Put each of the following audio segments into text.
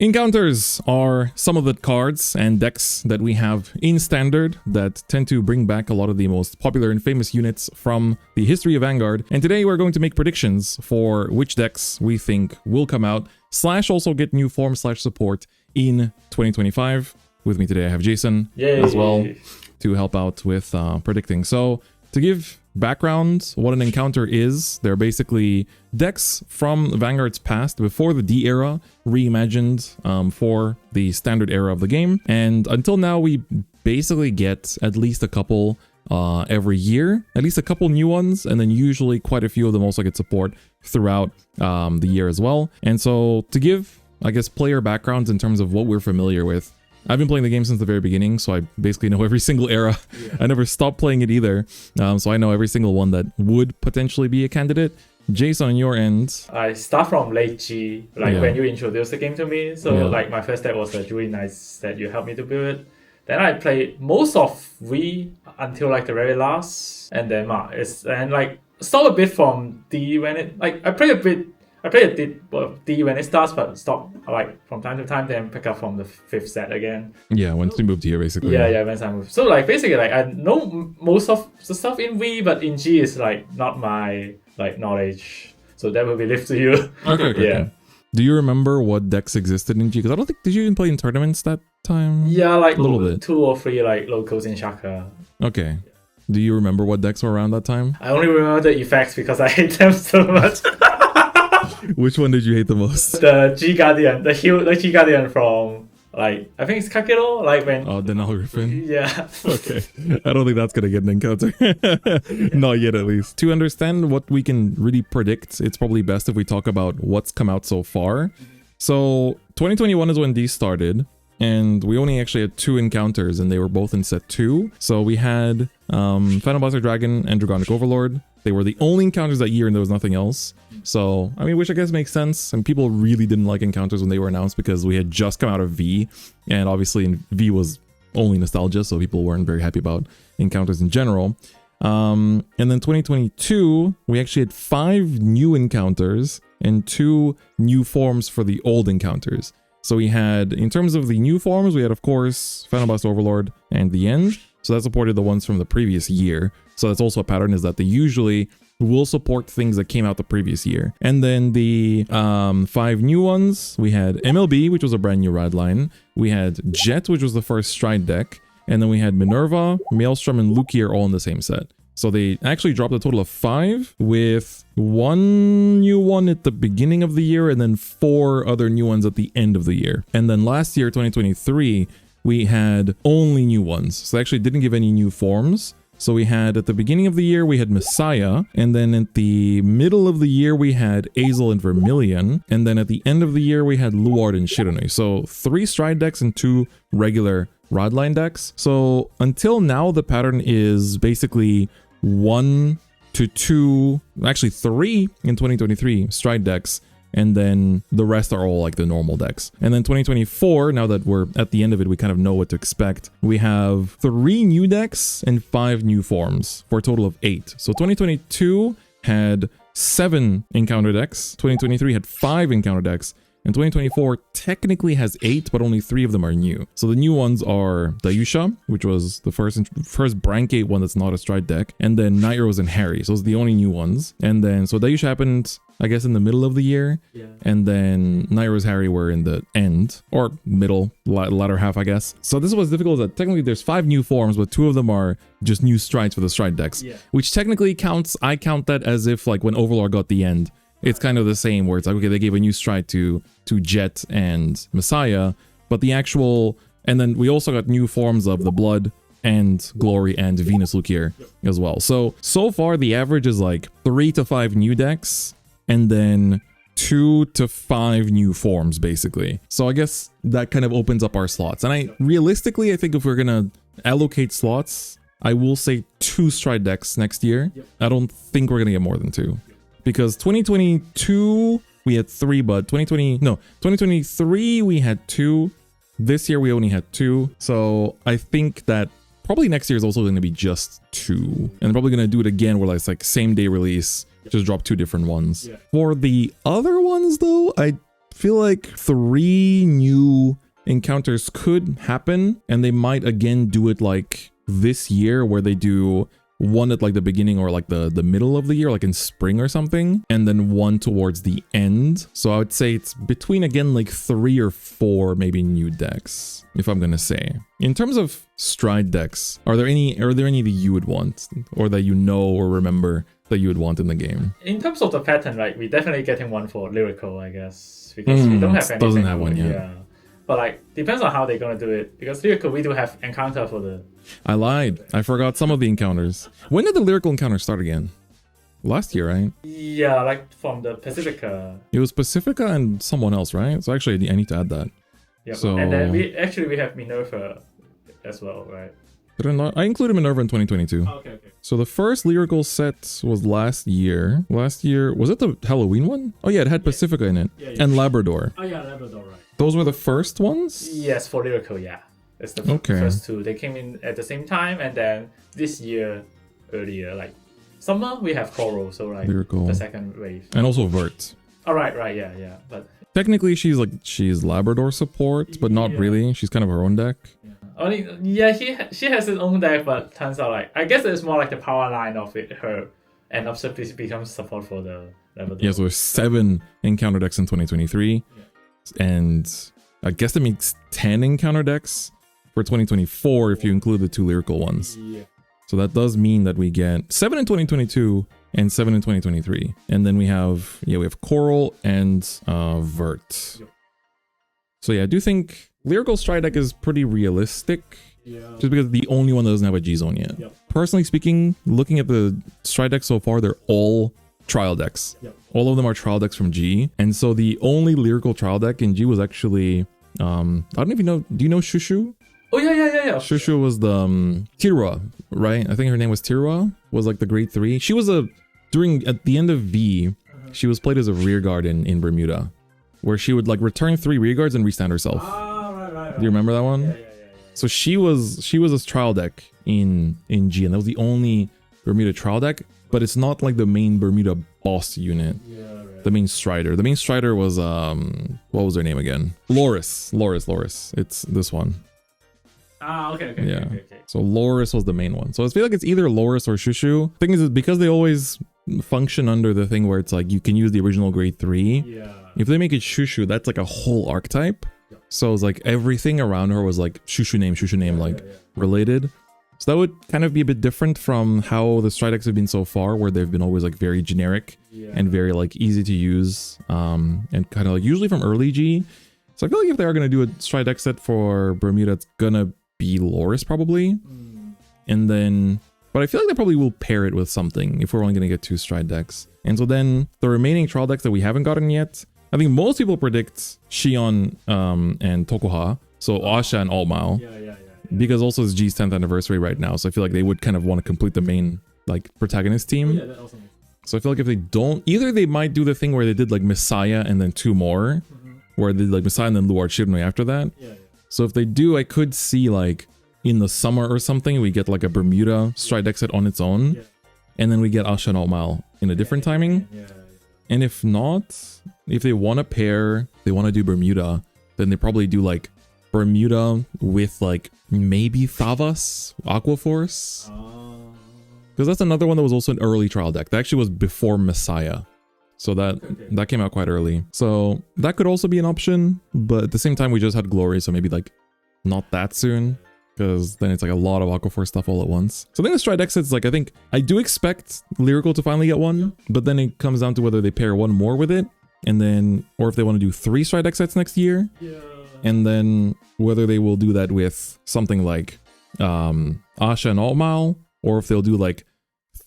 Encounters are some of the cards and decks that we have in Standard that tend to bring back a lot of the most popular and famous units from the history of Vanguard. And today we're going to make predictions for which decks we think will come out, / also get new form / support in 2025. With me today I have Jason as well to help out with predicting. So to give background, what an encounter is, they're basically decks from Vanguard's past before the D era, reimagined for the Standard era of the game. And until now, we basically get at least a couple every year, at least a couple new ones, and then usually quite a few of them also get support throughout the year as well. And so to give, I guess, player backgrounds in terms of what we're familiar with, I've been playing the game since the very beginning, so I basically know every single era. Yeah. I never stopped playing it either, so I know every single one that would potentially be a candidate. Jason, on your end? I start from late G, when you introduced the game to me. So my first deck was the Druid Knights that you helped me to build. Then I played most of V until the very last, and then stop a bit from D when it I played a D when it starts, but stop from time to time, then pick up from the 5th set again. Yeah, once we moved here, basically. Yeah, once I moved. So basically, I know most of the stuff in V, but in G is not my knowledge. So that will be left to you. Okay. Do you remember what decks existed in G? Because I don't think, did you even play in tournaments that time? Yeah, a little bit. 2 or 3 locals in Shaka. Okay. Do you remember what decks were around that time? I only remember the effects because I hate them so much. Which one did you hate the most? The G Guardian, the G Guardian from I think it's Kakiro, when... Oh, the Null Griffin? Yeah. Okay. I don't think that's gonna get an encounter. Not yet, at least. To understand what we can really predict, it's probably best if we talk about what's come out so far. So 2021 is when these started, and we only actually had 2 encounters, and they were both in set 2. So we had Phantom Blaster Dragon and Dragonic Overlord. They were the only encounters that year, and there was nothing else. So, which I guess makes sense. And people really didn't like encounters when they were announced because we had just come out of V. And obviously V was only nostalgia, so people weren't very happy about encounters in general. And then 2022, we actually had 5 new encounters and 2 new forms for the old encounters. So we had, in terms of the new forms, we had, of course, Phantom Blast Overlord and The End. So that supported the ones from the previous year. So that's also a pattern, is that they usually will support things that came out the previous year. And then the 5 new ones, we had MLB, which was a brand new ride line. We had Jet, which was the first Stride deck. And then we had Minerva, Maelstrom, and Lukier all in the same set. So they actually dropped a total of 5, with 1 new one at the beginning of the year and then 4 other new ones at the end of the year. And then last year, 2023, we had only new ones. So they actually didn't give any new forms. So we had, at the beginning of the year, we had Messiah, and then at the middle of the year, we had Azel and Vermilion, and then at the end of the year, we had Luard and Shiranui. So 3 Stride decks and 2 regular Rodline decks. So until now, the pattern is basically 1 to 2, actually 3 in 2023 Stride decks, and then the rest are all the normal decks. And then 2024, now that we're at the end of it, we kind of know what to expect. We have 3 new decks and 5 new forms for a total of 8. So 2022 had 7 encounter decks, 2023 had 5 encounter decks, and 2024 technically has 8, but only 3 of them are new. So the new ones are Dayusha, which was the first Brancate one that's not a Stride deck, and then Nightros and Harry. So those are the only new ones. And then, so Dayusha happened, I guess, in the middle of the year, and then Nightros, Harry were in the end, or middle, latter half, I guess. So this is what's difficult, is that technically there's 5 new forms, but 2 of them are just new Strides for the Stride decks, which technically counts, I count that as if when Overlord got the end, it's kind of the same, where it's okay, they gave a new Stride to Jet and Messiah, but the actual, and then we also got new forms of the Blood and Glory and Venus Lukier as well. So far the average is 3 to 5 new decks, and then 2 to 5 new forms, basically. So I guess that kind of opens up our slots. And realistically, I think if we're gonna allocate slots, I will say 2 Stride decks next year. I don't think we're gonna get more than 2. Because 2022, we had 3, but 2023, we had 2. This year, we only had 2. So I think that probably next year is also going to be just 2. And probably going to do it again where it's same day release, just drop 2 different ones. For the other ones, though, I feel like 3 new encounters could happen, and they might again do it like this year, where they do one at like the beginning or like the middle of the year, like in spring or something, and then one towards the end. So I would say it's between again like 3 or 4 maybe new decks, if I'm gonna say. In terms of stride decks, are there any that you would want, or that you know or remember that you would want in the game? In terms of the pattern, like we're definitely getting one for Lyrical, I guess, because we don't have anything. Doesn't have one yet. Yeah. But like, depends on how they're gonna do it. Because Lyrical, we do have encounter for the... I lied. I forgot some of the encounters. When did the Lyrical Encounter start again? Last year, right? Yeah, like from the Pacifica. It was Pacifica and someone else, right? So actually, I need to add that. Yeah. So... And then we have Minerva as well, right? I included Minerva in 2022. Oh, okay. So the first Lyrical set was last year. Last year, was it the Halloween one? Oh yeah, it had Pacifica in it. Yeah. And Labrador. Oh yeah, Labrador, right. Those were the first ones? Yes, for Lyrical, yeah. It's the first 2. They came in at the same time, and then this year, earlier, like summer, we have Coral, so like Lyrical. The second wave. And also Vert. Oh, right, yeah. But technically, she's Labrador support, but not really. She's kind of her own deck. Yeah. She has its own deck, but turns out like I guess it's more like the power line of it. Her and Upset becomes support for the Labrador. Yeah, so there's 7 encounter decks in 2023, and I guess that makes 10 encounter decks for 2024 if you include the 2 Lyrical ones. Yeah. So that does mean that we get 7 in 2022 and 7 in 2023, and then we have Coral and Vert. Yep. So yeah, I do think Lyrical Stride deck is pretty realistic, just because the only one that doesn't have a G-Zone yet. Yep. Personally speaking, looking at the Stride decks so far, they're all trial decks. Yep. All of them are trial decks from G, and so the only Lyrical trial deck in G was actually, I don't know if you know, do you know Shushu? Oh yeah. Shushu was the Tirua, right? I think her name was Tirua, was like the grade 3. She was at the end of V, she was played as a rear guard in Bermuda, where she would like return 3 rear guards and restand herself. Right. Do you remember that one? Yeah. So she was a trial deck in G, and that was the only Bermuda trial deck, but it's not like the main Bermuda boss unit. Yeah, right. The main Strider. The main Strider was what was her name again? Loris. It's this one. Okay. Yeah. Okay. So Loris was the main one. So I feel like it's either Loris or Shushu. Thing is because they always function under the thing where it's like you can use the original grade 3. Yeah. If they make it Shushu, that's like a whole archetype. Yeah. So it's like everything around her was like Shushu name, related. So that would kind of be a bit different from how the Stride decks have been so far, where they've been always like very generic and very like easy to use, and kind of like usually from early G. So I feel like if they are going to do a Stride deck set for Bermuda, it's gonna be Loris probably. And then, but I feel like they probably will pair it with something if we're only going to get 2 Stride decks. And so then the remaining trial decks that we haven't gotten yet, I think most people predict Shion and Tokuha, so Asha and Altmile. Yeah. Because also it's G's 10th anniversary right now, so I feel like they would kind of want to complete the main like protagonist team. That also makes sense. So I feel like if they don't, either they might do the thing where they did like Messiah and then 2 more, where they did like Messiah and then Luard Shirunoi after that. Yeah. So if they do, I could see like in the summer or something, we get like a Bermuda Stride deck set on its own, and then we get Asha and Altmile in a different timing. And if not, if they want to pair, they want to do Bermuda, then they probably do like Bermuda with like maybe Thavas, Aqua Force. Because that's another one that was also an early trial deck. That actually was before Messiah. So that came out quite early. So that could also be an option. But at the same time, we just had Glory. So maybe like not that soon. Because then it's like a lot of Aqua Force stuff all at once. So I think the Stride deck sets, like I think I do expect Lyrical to finally get one. But then it comes down to whether they pair one more with it. And then, or if they want to do 3 Stride deck sets next year. Yeah. And then whether they will do that with something like Asha and Altmile, or if they'll do like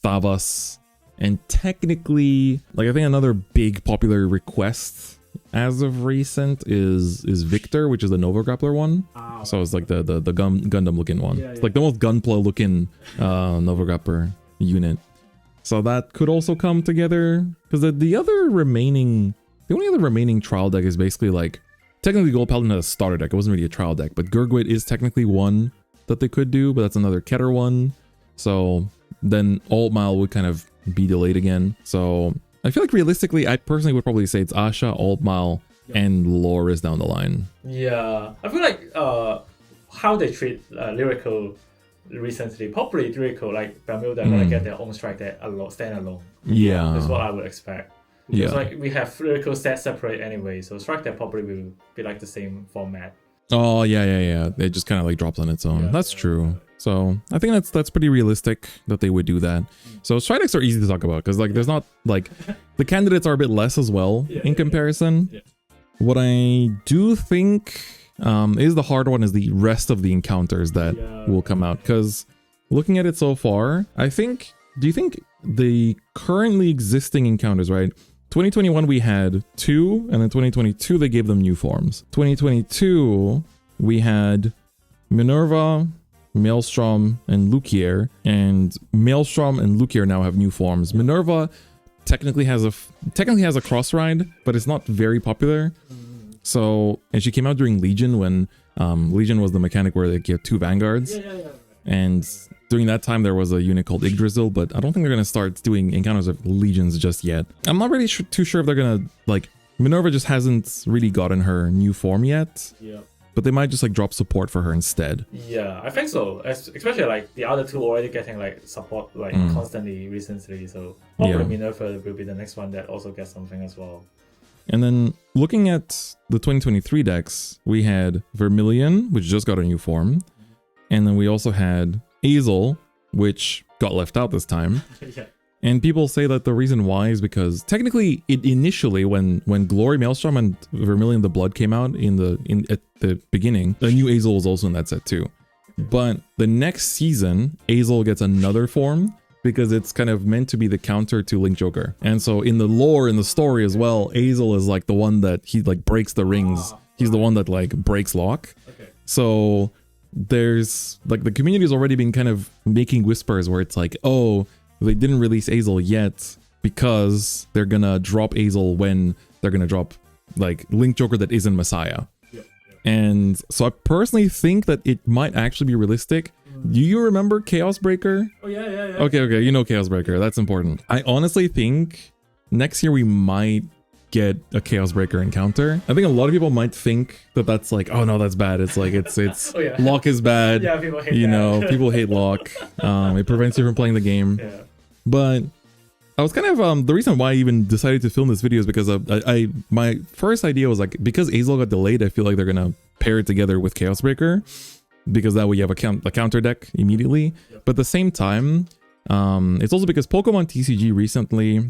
Thavas. And technically, like I think another big popular request as of recent is Victor, which is the Nova Grappler one. So it's like the Gundam looking one. It's like the most Gunpla looking Nova Grappler unit. So that could also come together, because the only other remaining trial deck is basically like, technically Gold Paladin had a starter deck. It wasn't really a trial deck, but Gurgwit is technically one that they could do, but that's another Keter one. So then Altmile would kind of be delayed again. So I feel like realistically, I personally would probably say it's Asha, Altmile, and Loris down the line. Yeah, I feel like how they treat Lyrical recently, probably Lyrical, like Bermuda, gonna get their own strike that stand alone. Yeah. That's what I would expect. Yeah. It's like we have Lyrical set separate anyway, so strike that probably will be like the same format. Oh, yeah. It just kind of like drops on its own. That's true. So I think that's pretty realistic that they would do that. So strike decks are easy to talk about because like there's not like the candidates are a bit less as well in comparison. What I do think is the hard one is the rest of the encounters that will come out, because looking at it so far, do you think the currently existing encounters, right? 2021 we had 2, and then 2022 they gave them new forms. 2022 we had Minerva, Maelstrom, and Lukier, and Maelstrom and Lukier now have new forms. Minerva technically has a cross ride, but it's not very popular. So, and she came out during Legion when Legion was the mechanic where they get 2 Vanguards. And during that time there was a unit called Yggdrasil, but I don't think they're gonna start doing encounters of Legions just yet. I'm not really too sure if they're gonna, like, Minerva just hasn't really gotten her new form yet. But they might just like drop support for her instead. Yeah, I think so. Especially like the other 2 already getting like support like constantly recently. So probably Minerva will be the next one that also gets something as well. And then looking at the 2023 decks, we had Vermilion, which just got a new form. And then we also had Azel, which got left out this time. And people say that the reason why is because technically it initially when Glory Maelstrom and Vermilion the Blood came out at the beginning, the new Azel was also in that set too. But the next season, Azel gets another form because it's kind of meant to be the counter to Link Joker. And so in the lore, in the story as well, Azel is like the one that he like breaks the rings. He's the one that like breaks lock. So there's like the community has already been kind of making whispers where it's like, oh, they didn't release Azel yet because they're gonna drop Azel when they're gonna drop like Link Joker that isn't Messiah. And so I personally think that it might actually be realistic. Do you remember Chaos Breaker? Oh yeah. Okay, you know Chaos Breaker. That's important. I honestly think next year we might get a Chaos Breaker encounter. I think a lot of people might think that that's like, oh no, that's bad. It's like it's Lock is bad. Yeah, people hate people hate Lock. It prevents you from playing the game. But I was kind of the reason why I even decided to film this video is because my first idea was like, because Azel got delayed, I feel like they're gonna pair it together with Chaos Breaker because that way you have a counter deck immediately. But at the same time, it's also because Pokemon TCG recently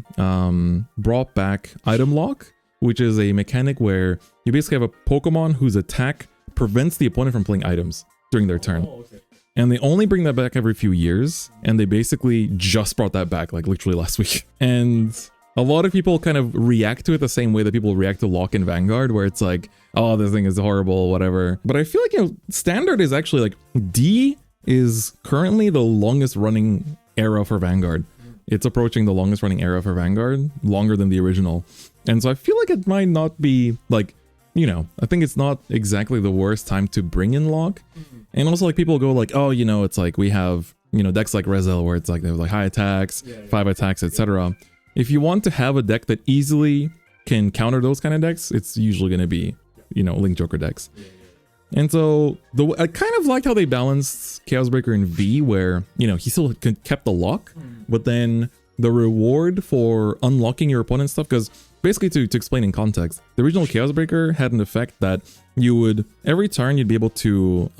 brought back Item Lock, which is a mechanic where you basically have a Pokemon whose attack prevents the opponent from playing items during their turn. And they only bring that back every few years, and they basically just brought that back like literally last week. And a lot of people kind of react to it the same way that people react to Lock in Vanguard, where it's like, oh, this thing is horrible, whatever. But I feel like, Standard is actually like, D is currently the longest running era for Vanguard. It's approaching the longest running era for Vanguard, longer than the original. And so I feel like it might not be like, I think it's not exactly the worst time to bring in Lock. And also like people go like, oh, it's like we have, decks like Rezel where it's like they have like high attacks, 5 attacks, etc. If you want to have a deck that easily can counter those kind of decks, it's usually going to be, Link Joker decks. And so I kind of liked how they balanced Chaos Breaker in V, where, he still kept the lock, but then the reward for unlocking your opponent's stuff, because basically to explain in context, the original Chaos Breaker had an effect that you would, every turn you'd be able to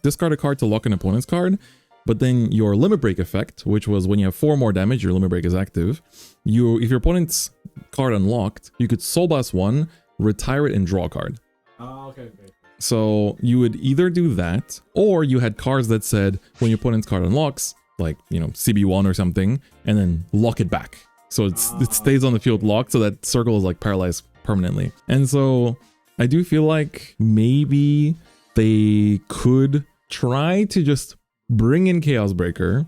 discard a card to lock an opponent's card, but then your Limit Break effect, which was when you have 4 more damage, your Limit Break is active. If your opponent's card unlocked, you could Soul Blast 1, retire it, and draw a card. Okay. So you would either do that, or you had cards that said when your opponent's card unlocks, like, CB1 or something, and then lock it back. So it stays on the field locked, so that circle is like paralyzed permanently. And so I do feel like maybe they could try to just bring in Chaos Breaker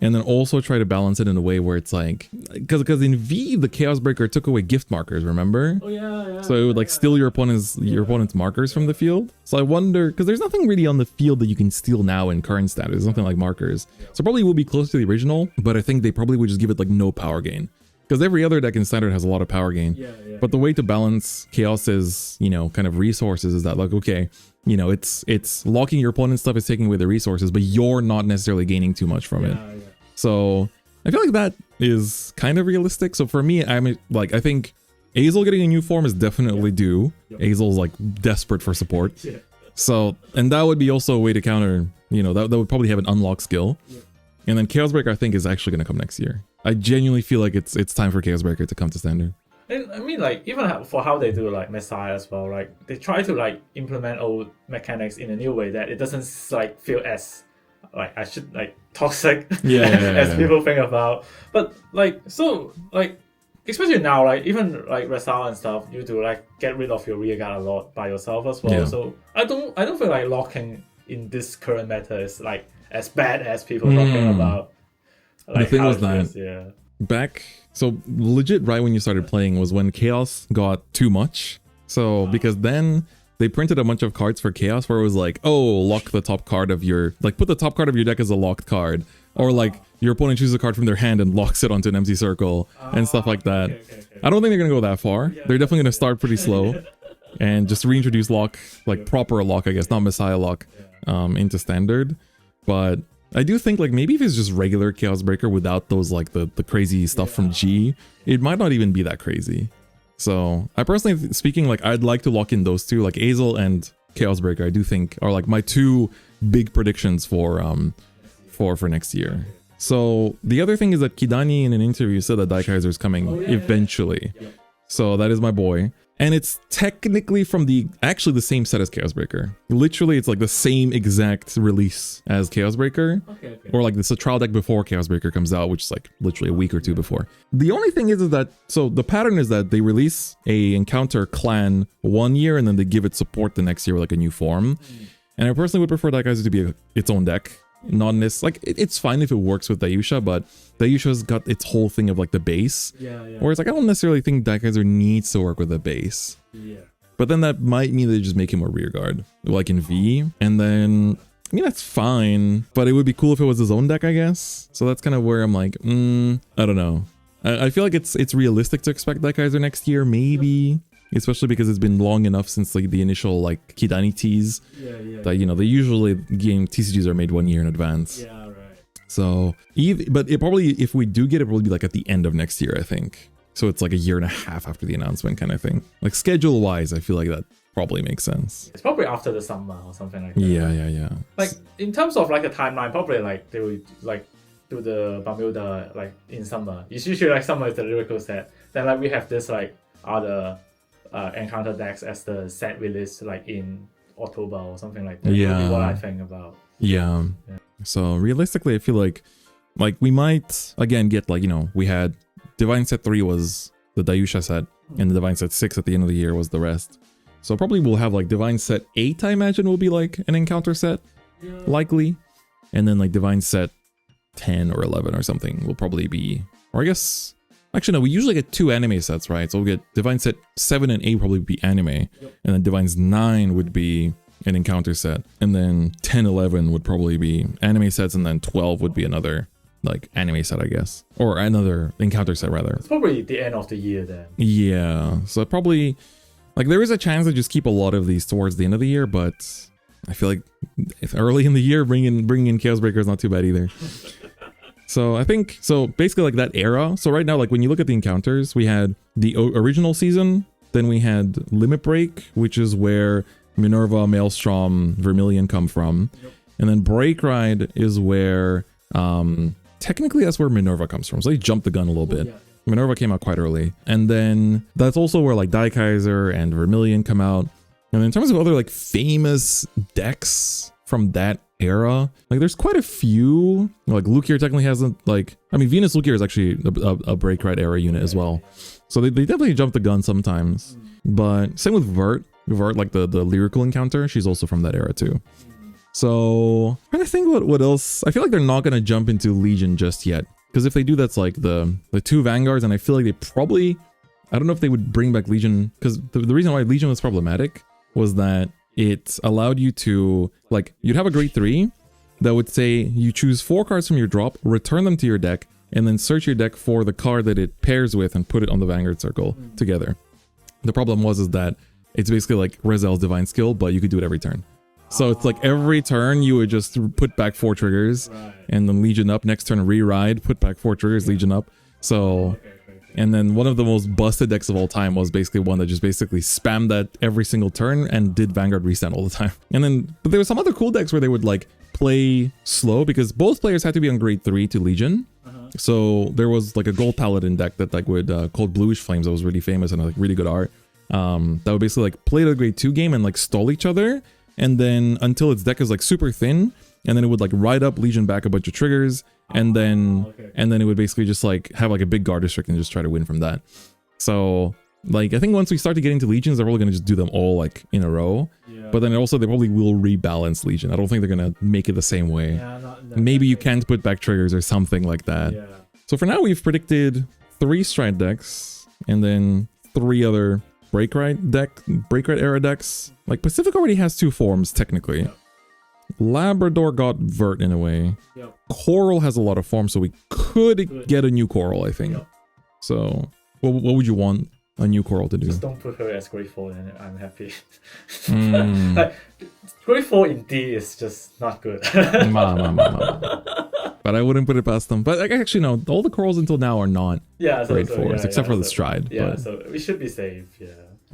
and then also try to balance it in a way where it's like, because in V the Chaos Breaker took away gift markers, remember? Oh yeah. So it would like steal your opponent's markers from the field. So I wonder, because there's nothing really on the field that you can steal now in current status, nothing like markers. So probably will be close to the original, but I think they probably would just give it like no power gain. because every other deck in Standard has a lot of power gain. But the way to balance Chaos's, you know, kind of resources is that, like, okay, you know, it's locking your opponent's stuff, is taking away the resources, but you're not necessarily gaining too much from it. So I feel like that is kind of realistic. So for me, I'm like, I think Azel getting a new form is definitely due. Azel's like desperate for support. So, and that would be also a way to counter, you know, that would probably have an unlock skill. And then Chaos Breaker, I think, is actually going to come next year. I genuinely feel like it's time for Chaos Breaker to come to Standard. And I mean, like, even for how they do like Messiah as well, like they try to like implement old mechanics in a new way that it doesn't like feel as like I should like toxic as people think about. But like, so like, especially now, like even like Resal and stuff, you do like get rid of your rear guard a lot by yourself as well. So I don't feel like locking in this current meta is like as bad as people talking about. Like, the thing was that back, so legit right when you started playing was when Chaos got too much. So because then they printed a bunch of cards for Chaos where it was like, oh, lock the top card of your, like put the top card of your deck as a locked card, or like your opponent chooses a card from their hand and locks it onto an empty circle and stuff like that. I don't think they're gonna go that far. They're definitely gonna start pretty slow and just reintroduce lock, like proper lock, I guess, not Messiah lock, into Standard. But I do think like maybe if it's just regular Chaos Breaker without those like the crazy stuff from G, it might not even be that crazy. So I personally speaking, like I'd like to lock in those two, like Azel and Chaos Breaker. I do think are like my two big predictions for next year. So the other thing is that Kidani in an interview said that Daikaiser is coming eventually. So that is my boy. And it's technically from actually the same set as Chaos Breaker. Literally, it's like the same exact release as Chaos Breaker. Or like it's a trial deck before Chaos Breaker comes out, which is like literally a week or two before. The only thing is that, so the pattern is that they release a encounter clan 1 year and then they give it support the next year with like a new form. And I personally would prefer Daikaiser to be its own deck. Not this, like it's fine if it works with Dayusha, but Dayusha's got its whole thing of like the base. Whereas like I don't necessarily think Daikaiser needs to work with the base. But then that might mean they just make him a rear guard, like in V. And then I mean that's fine, but it would be cool if it was his own deck, I guess. So that's kind of where I'm like, I don't know. I feel like it's realistic to expect Daikaiser next year, maybe. Especially because it's been long enough since like the initial like Kidani tease that, you know, they usually game TCGs are made 1 year in advance. So but it probably, if we do get it, will be like at the end of next year, I think. So it's like a year and a half after the announcement kind of thing. Like schedule wise, I feel like that probably makes sense. It's probably after the summer or something like that. Yeah. Like in terms of like a timeline, probably like they will like do the Bermuda like in summer. It's usually like summer is the lyrical set. Then like we have this like other encounter decks as the set release like in October or something like that. That's what I think about. So realistically, I feel like we might again get like, you know, we had Divine Set 3 was the Dayusha set, and the Divine Set 6 at the end of the year was the rest. So probably we'll have like Divine Set 8, I imagine, will be like an encounter set, likely, and then like Divine Set 10 or 11 or something will probably be, or I guess. Actually, no, we usually get 2 anime sets, right? So we'll get Divine Set 7 and 8 probably be anime. And then Divine's 9 would be an encounter set. And then 10, 11 would probably be anime sets. And then 12 would be another, like, anime set, I guess. Or another encounter set, rather. It's probably the end of the year then. Yeah. So probably, like, there is a chance to just keep a lot of these towards the end of the year. But I feel like if early in the year, bringing in Chaos Breaker is not too bad either. So I think, so basically like that era. So right now, like when you look at the encounters, we had the original season, then we had Limit Break, which is where Minerva, Maelstrom, Vermilion come from. And then Break Ride is where, technically that's where Minerva comes from. So they jumped the gun a little bit. Minerva came out quite early. And then that's also where like Daikaiser and Vermilion come out. And in terms of other like famous decks from that era, like there's quite a few. Like Lukier technically hasn't, like, I mean Venus Lukier is actually a Break Ride era unit as well, so they definitely jump the gun sometimes. But same with Vert, like the Lyrical Encounter, she's also from that era too. So I'm trying to think what else. I feel like they're not gonna jump into Legion just yet, because if they do, that's like the 2 Vanguards, and I feel like they probably, I don't know if they would bring back Legion, because the reason why Legion was problematic was that it allowed you to, like, you'd have a grade 3 that would say you choose 4 cards from your drop, return them to your deck, and then search your deck for the card that it pairs with and put it on the Vanguard circle together. The problem is that it's basically like Rezel's Divine Skill, but you could do it every turn. So it's like every turn you would just put back 4 triggers and then Legion up. Next turn re-ride, put back 4 triggers, Legion up. So, and then one of the most busted decks of all time was basically one that just basically spammed that every single turn and did Vanguard reset all the time. And then, but there were some other cool decks where they would like play slow because both players had to be on grade 3 to Legion. So there was like a Gold Paladin deck that like would called Bluish Flames that was really famous and like really good art. That would basically like play the grade 2 game and like stall each other. And then until its deck is like super thin, and then it would like ride up, Legion back a bunch of triggers, and then it would basically just like have like a big guard district and just try to win from that. So like I think once we start to get into Legions, they're probably gonna just do them all like in a row. But then also they probably will rebalance Legion. I don't think they're gonna make it the same way. Maybe you can't put back triggers or something like that. So for now we've predicted 3 Stride decks and then 3 other Breakrite era decks. Like Pacific already has 2 forms technically. Labrador got Vert in a way. Coral has a lot of forms, so we could get a new Coral, I think. So what would you want a new Coral to do? Just don't put her as grade 4 and I'm happy. Like, grade 4 in D is just not good. But I wouldn't put it past them. But actually no, all the Corals until now are not grade 4s, except for the Stride. So we should be safe,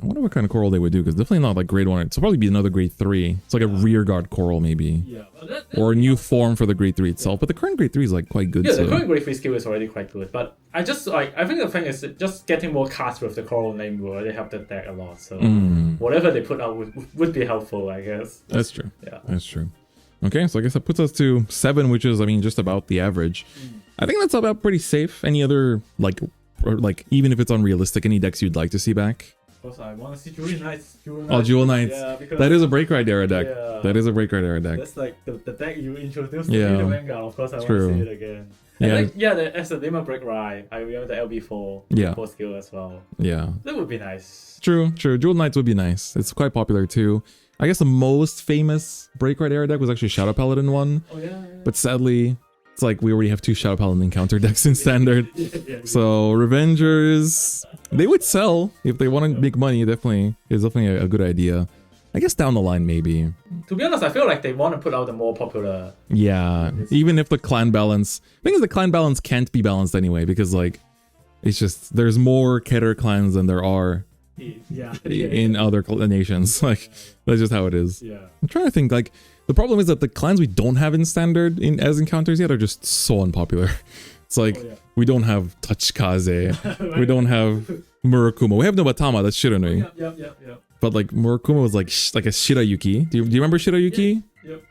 I wonder what kind of Coral they would do, because definitely not like grade 1. It'll probably be another grade 3. It's like a rear guard Coral maybe. Or a new form for the grade 3 itself. But the current grade 3 is like quite good. The current grade 3 skill is already quite good. But I think the thing is just getting more cards with the Coral name will already help the deck a lot. So whatever they put out would be helpful, I guess. That's true. That's true. Okay, so I guess that puts us to 7, which is, I mean, just about the average. I think that's about pretty safe. Any other, like, or like, even if it's unrealistic, any decks you'd like to see back? Of course, I want to see Jewel Knights. Jewel Knights. That is a Breakrite era deck. That is a Breakrite era deck. That's like the deck you introduced to me, the Vanguard. Of course, I want to see it again. And as a Demon Breakrite, I remember the LB4 4 skill as well. That would be nice. True. Jewel Knights would be nice. It's quite popular too. I guess the most famous Breakrite era deck was actually Shadow Paladin one. But sadly, it's like we already have 2 Shadow Paladin encounter decks in standard. So Revengers, they would sell if they want to make money. It's definitely a good idea. I guess down the line maybe. To be honest, I feel like they want to put out the more popular. Even if the clan balance. The thing is, the clan balance can't be balanced anyway because like it's just there's more Keter clans than there are in other nations. Like that's just how it is. I'm trying to think. Like the problem is that the clans we don't have in standard as encounters yet are just so unpopular. It's like we don't have Tachikaze, we don't have Murakuma, we have Nobatama. That's Shiranui. But like Murakuma was like a Shirayuki. Do you remember Shirayuki?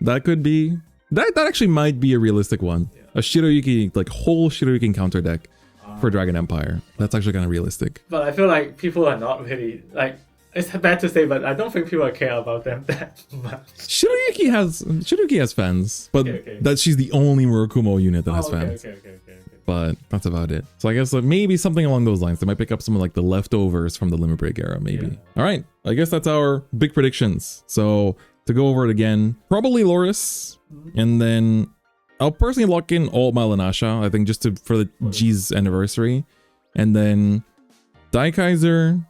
That could be that actually might be a realistic one. A Shirayuki, like whole Shirayuki encounter deck for Dragon Empire. That's actually kind of realistic. But I feel like people are not really like. It's bad to say, but I don't think people care about them that much. Shirayuki has fans, but that she's the only Murakumo unit that has fans. But that's about it. So I guess maybe something along those lines. They might pick up some of like the leftovers from the Limit Break era, maybe. All right, I guess that's our big predictions. So to go over it again, probably Loris, and then I'll personally lock in all my Lanasha, I think just for the G's anniversary, and then Daikaiser,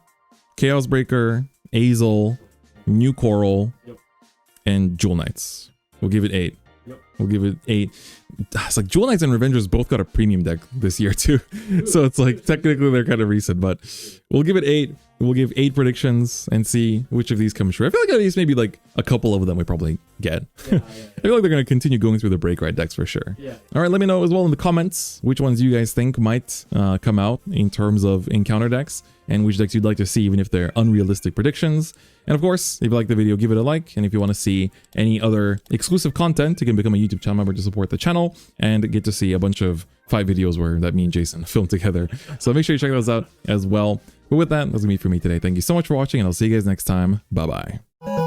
Chaos Breaker, Azel, New Coral, and Jewel Knights. We'll give it 8. We'll give it 8. It's like Jewel Knights and Revengers both got a premium deck this year too. So it's like technically they're kind of recent, but we'll give it 8. We'll give 8 predictions and see which of these come true. I feel like at least maybe like a couple of them we probably get. I feel like they're going to continue going through the Breakrite decks for sure. All right, let me know as well in the comments which ones you guys think might come out in terms of encounter decks and which decks you'd like to see even if they're unrealistic predictions. And of course, if you like the video, give it a like. And if you want to see any other exclusive content, you can become a YouTube channel member to support the channel and get to see a bunch of 5 videos where that me and Jason filmed together. So make sure you check those out as well. But with that, that's gonna be it for me today. Thank you so much for watching, and I'll see you guys next time. Bye-bye.